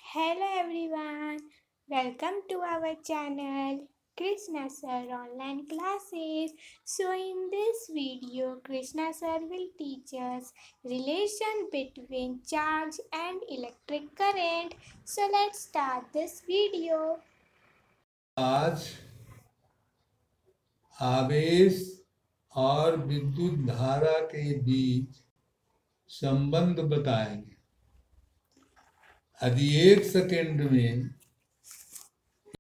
Hello everyone, welcome to our channel Krishna Sir Online Classes. So in this video, Krishna Sir will teach us relation between charge and electric current. So let's start this video. आज आवेश और विद्युत धारा के बीच संबंध बताएंगे। यदि 1 second में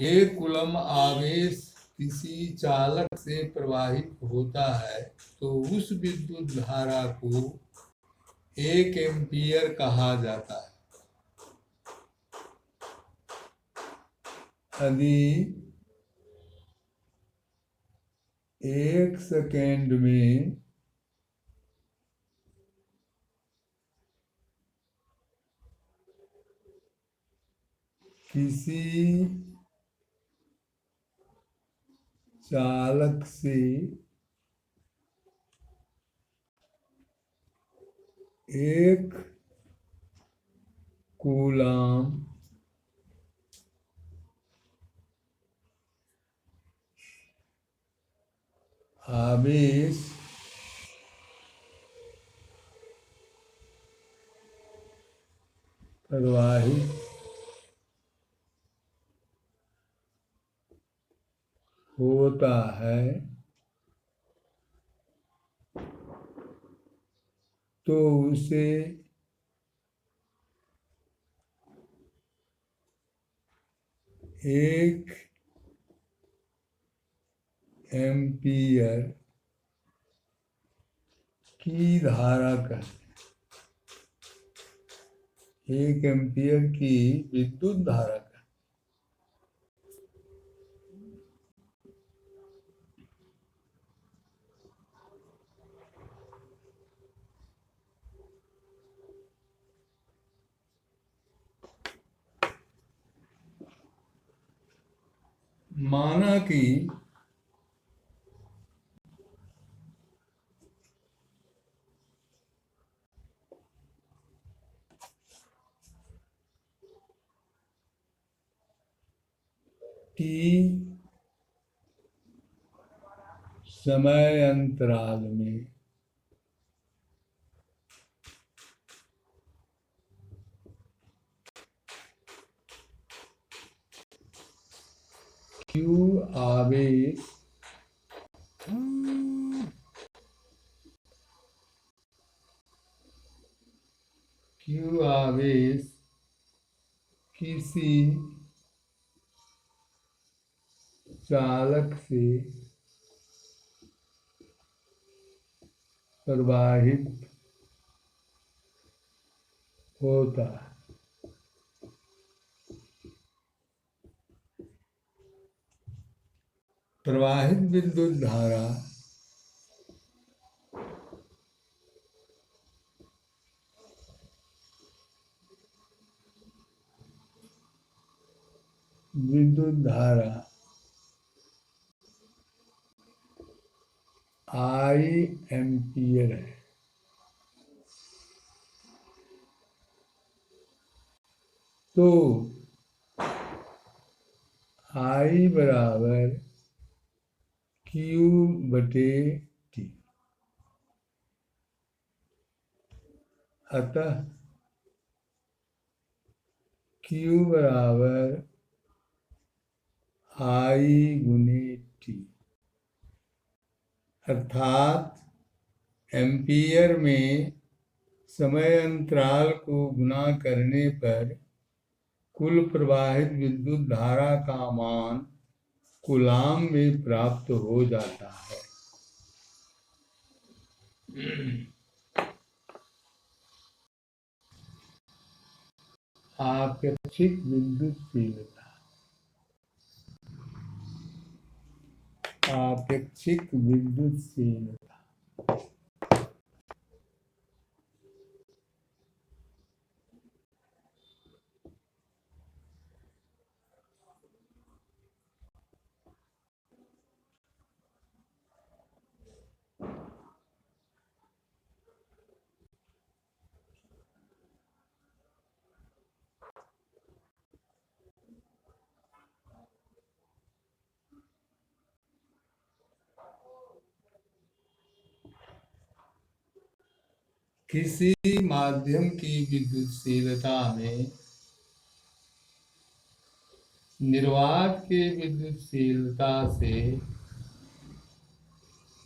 1 कूलम आवेश किसी चालक से प्रवाहित होता है तो उस विद्युत धारा को 1 एम्पीयर कहा जाता है। यदि 1 सेकंड में 'किसी चालक से 1 कूलम आवेश प्रवाहित होता है तो उसे 1 एम्पीयर की धारा कहते हैं। 1 एम्पीयर की विद्युत धारा कहते हैं। माना कि समय अंतराल में क्यू आवेश किसी चालक से प्रवाहित होता है प्रवाहित विद्युत धारा I एम्पीयर है। तो I बराबर Q/T। अतः Q बराबर I/T, अर्थात एम्पीयर में समय अंतराल को गुणा करने पर कुल प्रवाहित विद्युत धारा का मान कूलाम में प्राप्त हो जाता है। आपेक्षिक विद्युतशीलता आपेक्षिक विद्युतशीलता किसी माध्यम की विद्युतशीलता में निर्वात के विद्युतशीलता से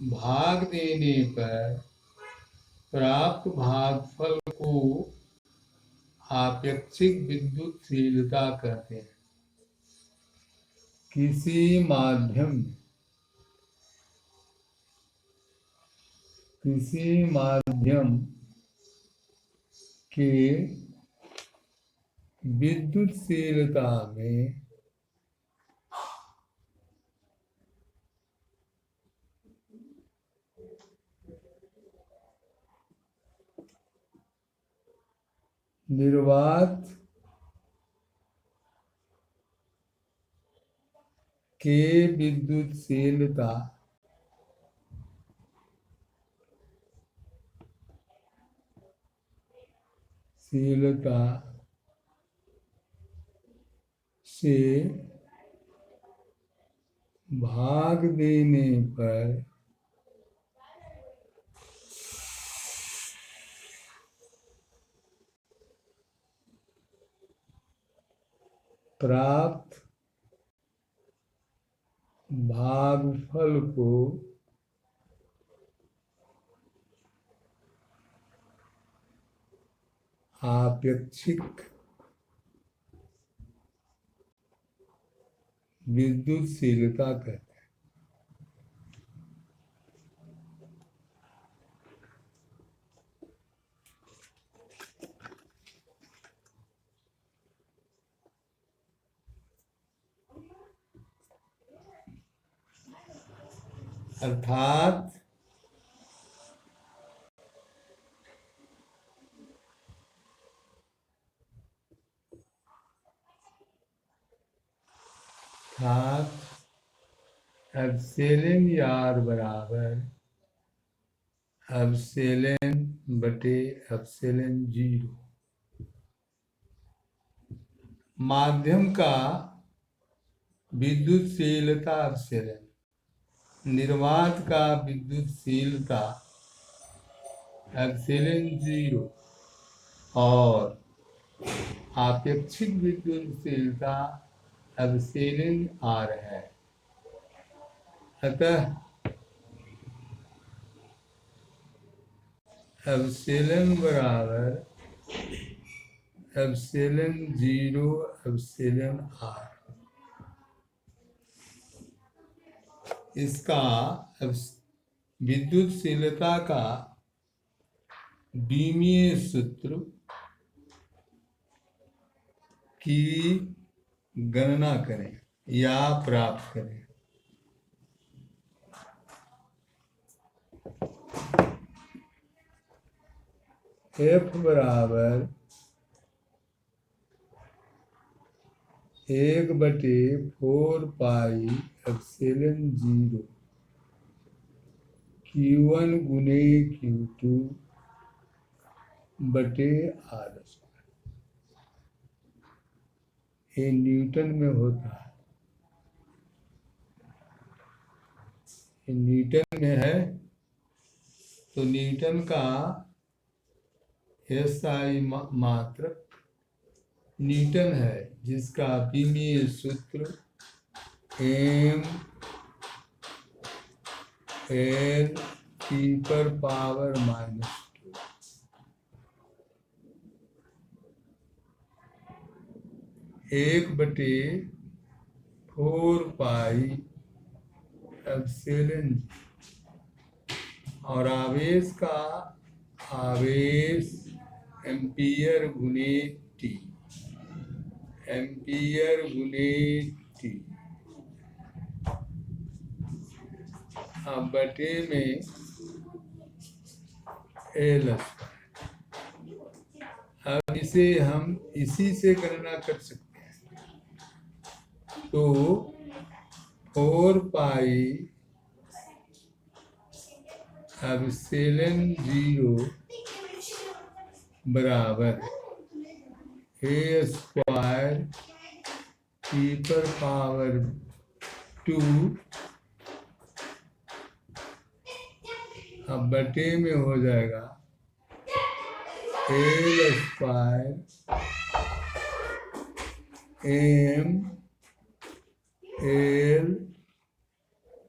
भाग देने पर प्राप्त भागफल को आपेक्षिक विद्युतशीलता कहते हैं। किसी माध्यम के विद्युतशीलता में निर्वात के विद्युतशीलता से भाग देने पर प्राप्त भागफल को आपेक्षिक विद्युतशीलता कहते हैं। अर्थात एप्सिलॉन आर बराबर एप्सिलॉन बटे एप्सिलॉन 0। माध्यम का विद्युतशीलता एप्सिलॉन, निर्वात का विद्युतशीलता एप्सिलॉन 0 और आपेक्षिक विद्युतशीलता एप्सिलॉन आर है। अतः एप्सिलॉन बराबर एप्सिलॉन 0 एप्सिलॉन आर। इसका विद्युतशीलता का बीमीय सूत्र की गणना करें या प्राप्त करें। F बराबर 1/4 पाई एप्सिलॉन 0 Q1 गुने Q2 बटे R²। ये न्यूटन में होता है, ये न्यूटन में है। तो न्यूटन का SI मात्रक न्यूटन है, जिसका बीमीय सूत्र m L e⁻²। 1/4 pi epsilon और आवेश एम्पियर गुने टी, अब बटे में L²। अब इसे हम इसी से गणना कर सकते हैं। तो 4 पाई एप्सिलॉन 0 बराबर A² अब बटे में हो जाएगा L square M L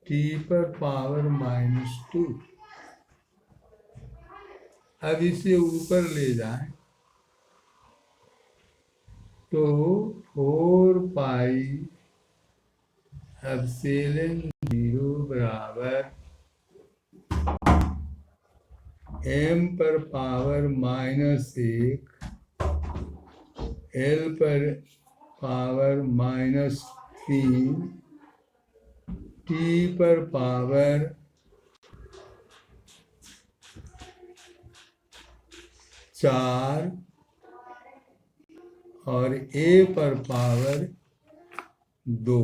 T पर पावर -2। अब इसे ऊपर ले जाएं तो 4 पाई एप्सिलॉन 0 बराबर m पर पावर -1 l पर पावर -3 t पर पावर 4 और a पर पावर 2।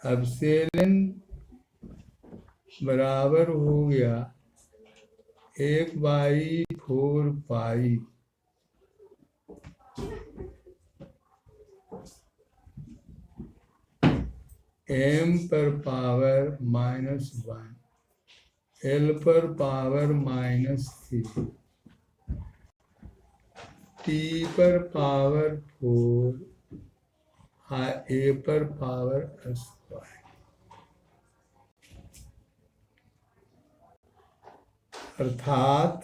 एप्सिलॉन बराबर हो गया 1/4 पाई m पर पावर -1 l पर पावर -3 t पर पावर 4 a पर पावर स्क्वायर। अर्थात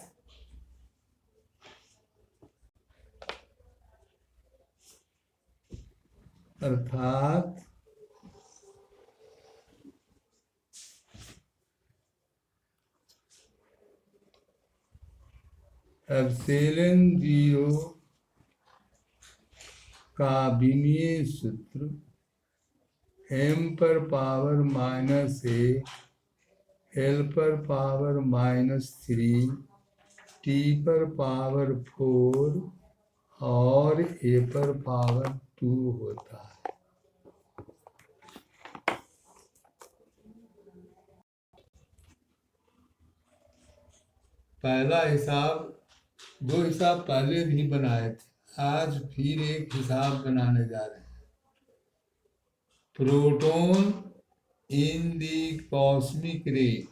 एप्सिलॉन 0 का विमीय सूत्र m पर पावर -1 l पर पावर -3 t पर पावर 4 और a पर पावर 2 होता है। पहला हिसाब, 2 हिसाब पहले भी बनाए थे, आज फिर एक हिसाब बनाने जा रहे हैं। प्रोटॉन इन द कॉस्मिक रे।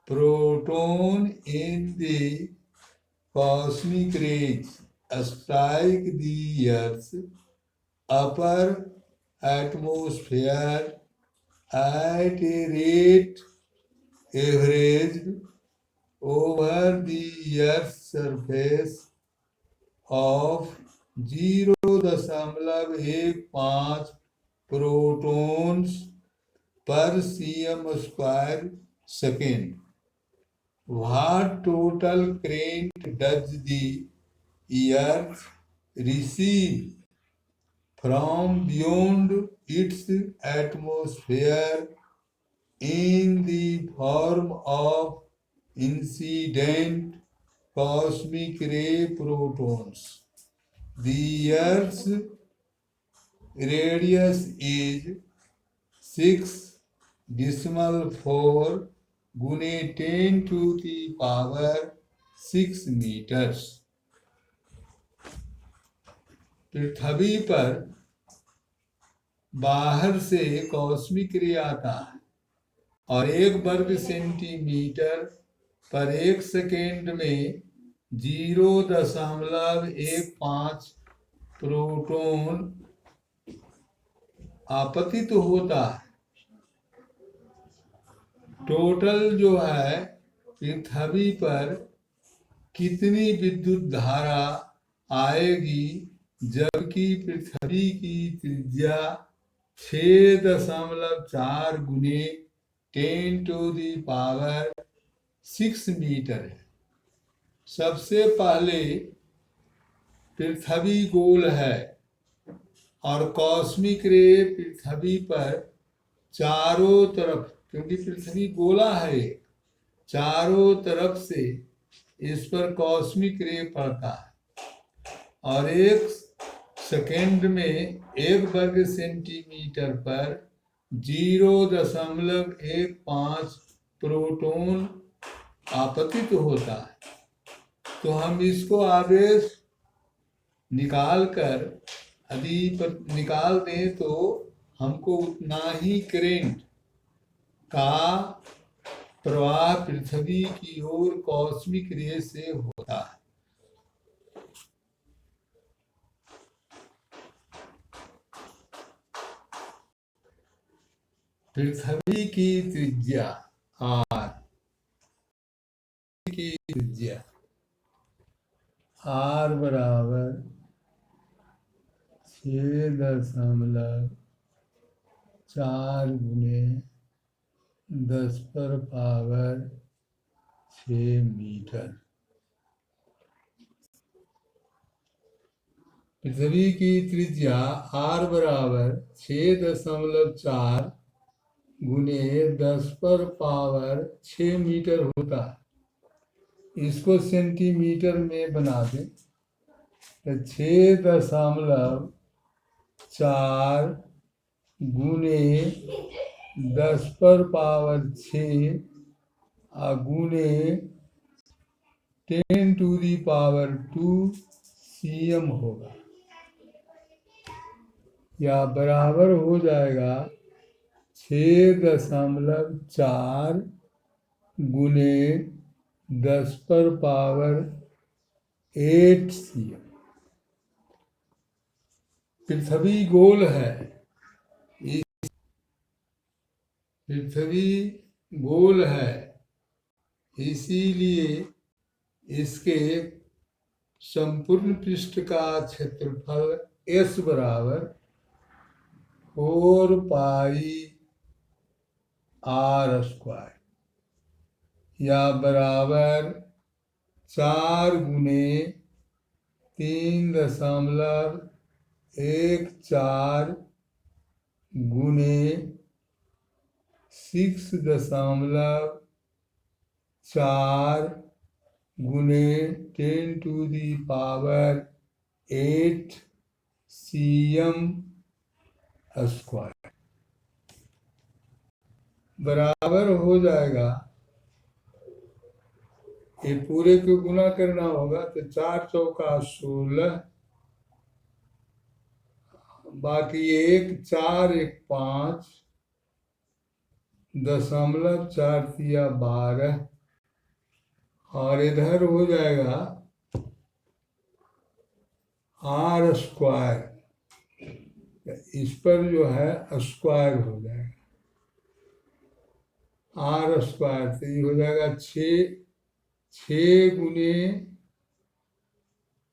Proton in the cosmic rays strike the Earth's upper atmosphere at a rate averaged over the Earth's surface of 0.15 protons per cm² second. What total current does the Earth receive from beyond its atmosphere in the form of incident cosmic ray protons? The Earth's radius is 6.4 गुने 10⁶ metres. पृथ्वी पर बाहर से cosmic रे आता है और 1 वर्ग centimetre पर 1 सेकेंड में 0.15 प्रोटॉन आपतित होता है। टोटल जो है पृथ्वी पर कितनी विद्युत धारा आएगी, जबकि पृथ्वी की त्रिज्या 6.4 गुने 10⁶ मीटर है। सबसे पहले पृथ्वी गोल है और कॉस्मिक रे पृथ्वी पर चारों तरफ, क्योंकि पृथ्वी गोला है, चारों तरफ से इस पर कॉस्मिक रे पड़ता है और 1 सेकेंड में 1 वर्ग सेंटीमीटर पर 0.15 प्रोटॉन आपतित होता है। तो हम इसको आवेश निकाल कर यदि पर निकाल दें तो हमको उतना ही करंट का प्रवाह पृथ्वी की ओर कॉस्मिक रे से होता है। पृथ्वी की त्रिज्या आर की त्रिज्या आर बराबर 6.4 गुने 10⁻6 मीटर। पृथ्वी की त्रिज्या आर बराबर 6.4 गुने 10⁻6 मीटर होता है। इसको सेंटीमीटर में बना दें तो 6.4 गुने 10⁻6 गुने 10⁻2 cm होगा, या बराबर हो जाएगा 6.4 गुने 10⁸ cm। पृथ्वी गोल है, पृथ्वी गोल है, इसीलिए इसके संपूर्ण पृष्ठ का क्षेत्रफल S बराबर 4πr², या बराबर 4 गुने 3.14 गुने 6.4 गुने 10⁸ cm² बराबर हो जाएगा। ये पूरे को गुना करना होगा तो 4 चौका 16, बाकी 1 4 1 5 .4 तिया 12, और इधर हो जाएगा r², इस पर जो है स्क्वायर हो जाएगा r², तो ये हो जाएगा 6 गुने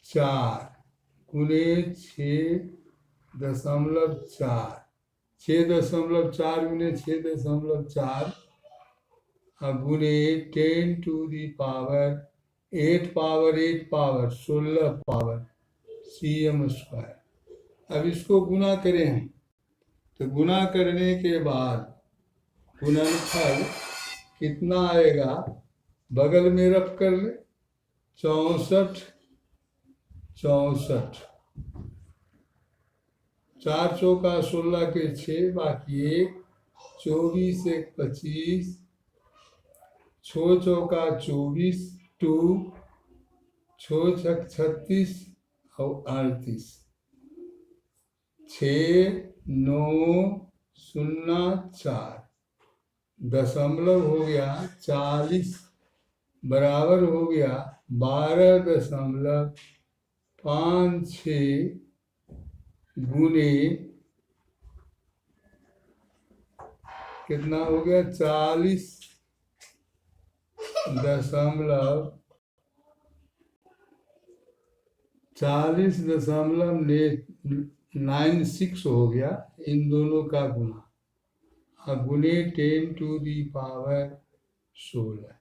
4 गुने 6.4 6.4 गुने 6.4 गुने 10⁸ 8 16 cm²। अब इसको गुना करें हम, तो गुना करने के बाद गुणनफल कितना आएगा, बगल में रख कर ले, 64 64, 4 चौका 16 के 6, बाकी 1 24 1 25, 6 चौका 24 2, 6 छक 36 और 38, 6 9 0 4, दशमलव हो गया 40, बराबर हो गया 12.56 गुने कितना हो गया 40.96 हो गया, इन दोनों का गुना, गुने 10⁻16।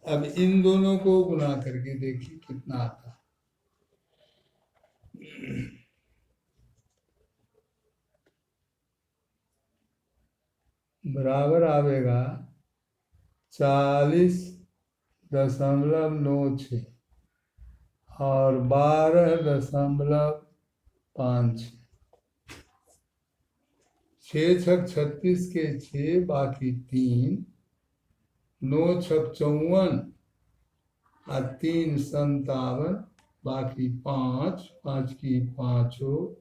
अब इन दोनों को गुना करके देखिए कितना आता है। बराबर आवेगा 40.96 और 12.56, 6 छक 36 के 6, बाकी 3, 9 छक 54 और 3 57, बाकी 5, 5 की पाँचों,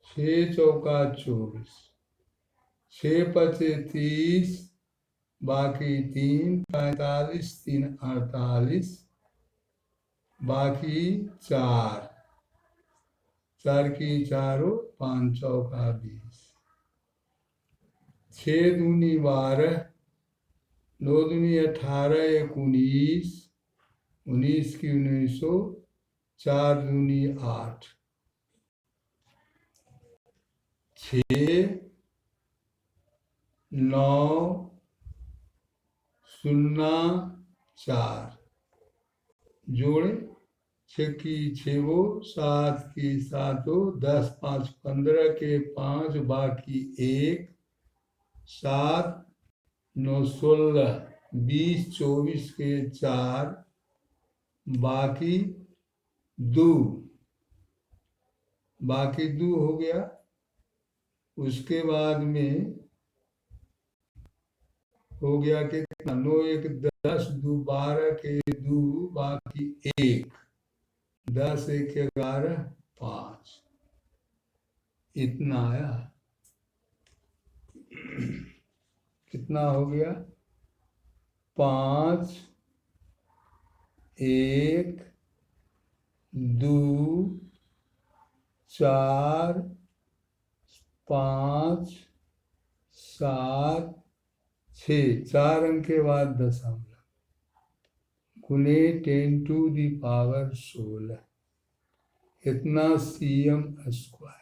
6 चौका 24, 6 पचे 30, बाकी 3, 45, 3 48, बाकी 4, 4 की चारों, 5 चौका 20, 6 दूनी 12, 2 दूनी 18, 1 19, 19 की 1900, 4 दूनी 8, 6 9 0 4 जोड़े, 6 की 6, 7 की 7, 10 5 15 के 5, बाकी 1, 7 9 16, 20 24 के 4, बाकी 2, बाकी 2 हो गया। उसके बाद में हो गया कितना, 9 1 10, 2 12 के 2, बाकी 1, 10 1 11, 5, इतना आया। कितना हो गया, 5 1 2 4 5 7 6, 4 अंक के बाद दशमलव, गुने 10 टू दी पावर 16, इतना cm स्क्वायर।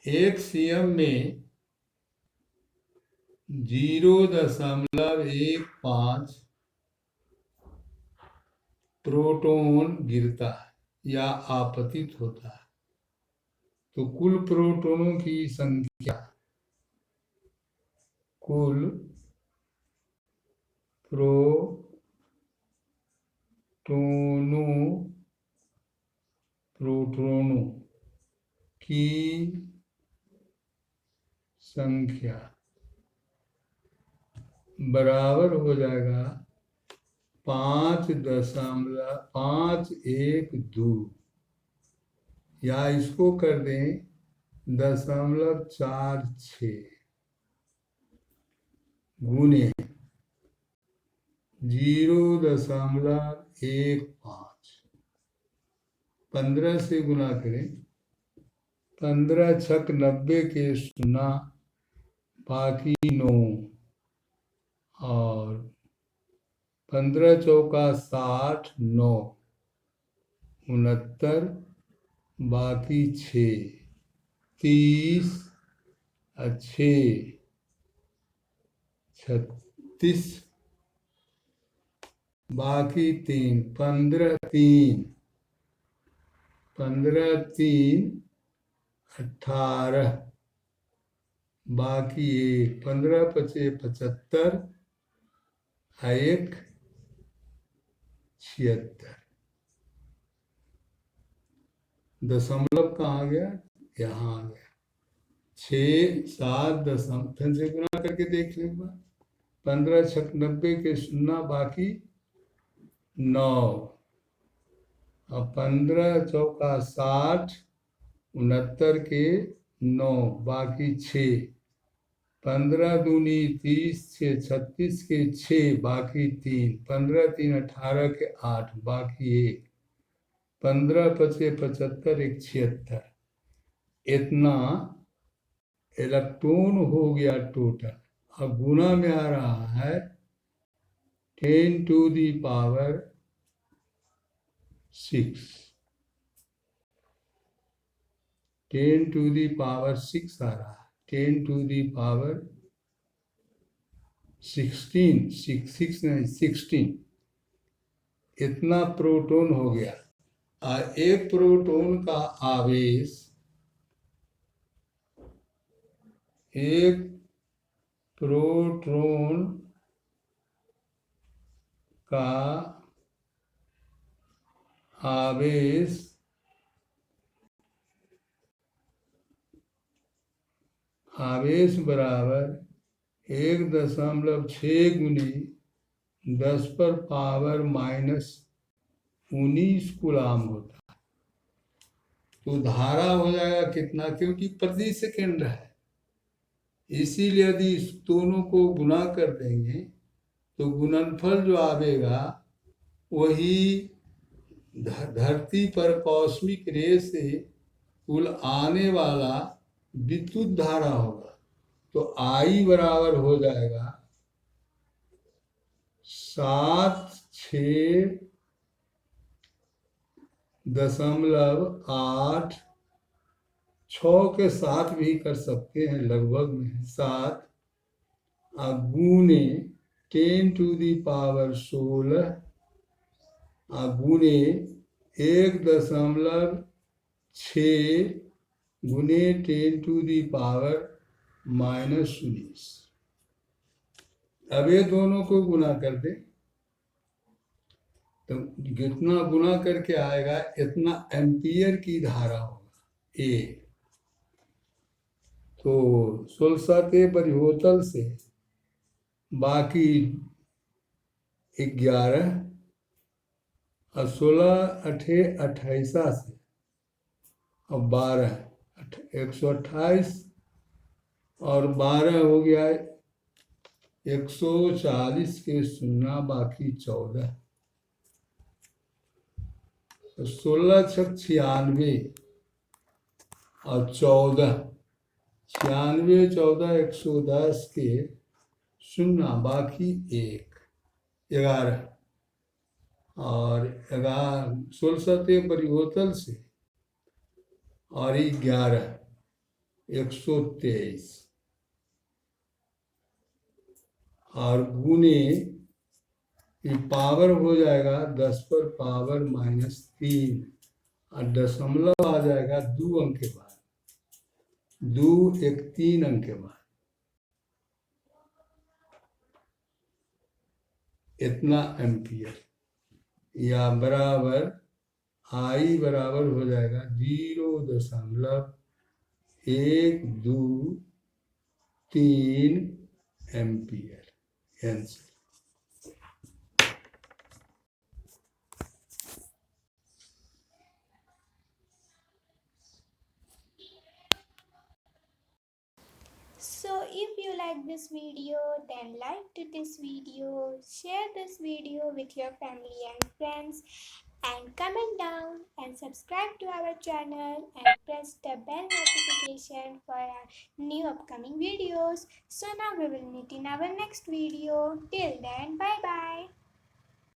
एक cm में 0.15 प्रोटॉन गिरता है या आपतित होता है, तो कुल प्रोटॉनों की संख्या, कुल प्रोटॉनों की संख्या बराबर हो जाएगा 5.512, या इसको कर दें 0.46 गुने 0.15, 15 से गुना करें, 15 छक 90 के 0, बाकी 9, और 15 चौका 60, 9 69, बाकी 6, 30, 6 36, बाकी 3, 15 3, 15 3 18, बाकी 1, 15 पचे 75, 1 76, दशमलव कहाँ गया, यहाँ आ गया, 6 7 दशमलव, फिर से गुना करके देख लें एक बार, 15 छक 90 के 0, बाकी 9, और 15 चौका 60, 69 के 9, बाकी 6, 15 दूनी 30, 6 36 के 6, बाकी 3, 15 3 18 के 8, बाकी 1, 15 पचे 75, 1 76, इतना इलेक्ट्रॉन हो गया टोटल। अब गुना में आ रहा है 10 to the power 6, 10 to the power 6 आ रहा है, 10 टू दी पावर 16, 6 नहीं 16, इतना प्रोटॉन हो गया। एक प्रोटॉन का आवेश, एक प्रोटॉन का आवेश बराबर 1.6 गुनी 10⁻⁻19 कूलाम होता है। तो धारा हो जाएगा कितना, क्योंकि प्रति सेकंड है, इसीलिए यदि इस दोनों को गुना कर देंगे तो गुणनफल जो आवेगा वही धरती पर कॉस्मिक रे से कुल आने वाला विद्युत धारा होगा। तो आई बराबर हो जाएगा 76.86 के साथ भी कर सकते हैं, लगभग में 7 गुने 10⁻16 गुने 1.6 गुने 10⁻⁻19। अब ये दोनों को गुना कर दे तो जितना गुना करके आएगा इतना एम्पियर की धारा होगा ए। तो 16 परिहोतल से बाकी 11 और 16 × 8 = 28 से और 12 128 और 12 हो गया 140 के सुन्ना बाकी 14। तो 16 × 6 = 96 और 14 96 14 110 के सुन्ना बाकी 11 और 16 परिहोतल से और 11 123 और गुने ये पावर हो जाएगा 10⁻⁻³ और दशमलव आ जाएगा 2 अंक के बाद, 2 1 3 अंक के बाद। इतना एम्पियर या बराबर आई बराबर हो जाएगा 0.123 ampere answer. So if you like this video, then like to this video, share this video with your family and friends, and comment down and subscribe to our channel and press the bell notification for our new upcoming videos. So now we will meet in our next video. Till then, bye bye.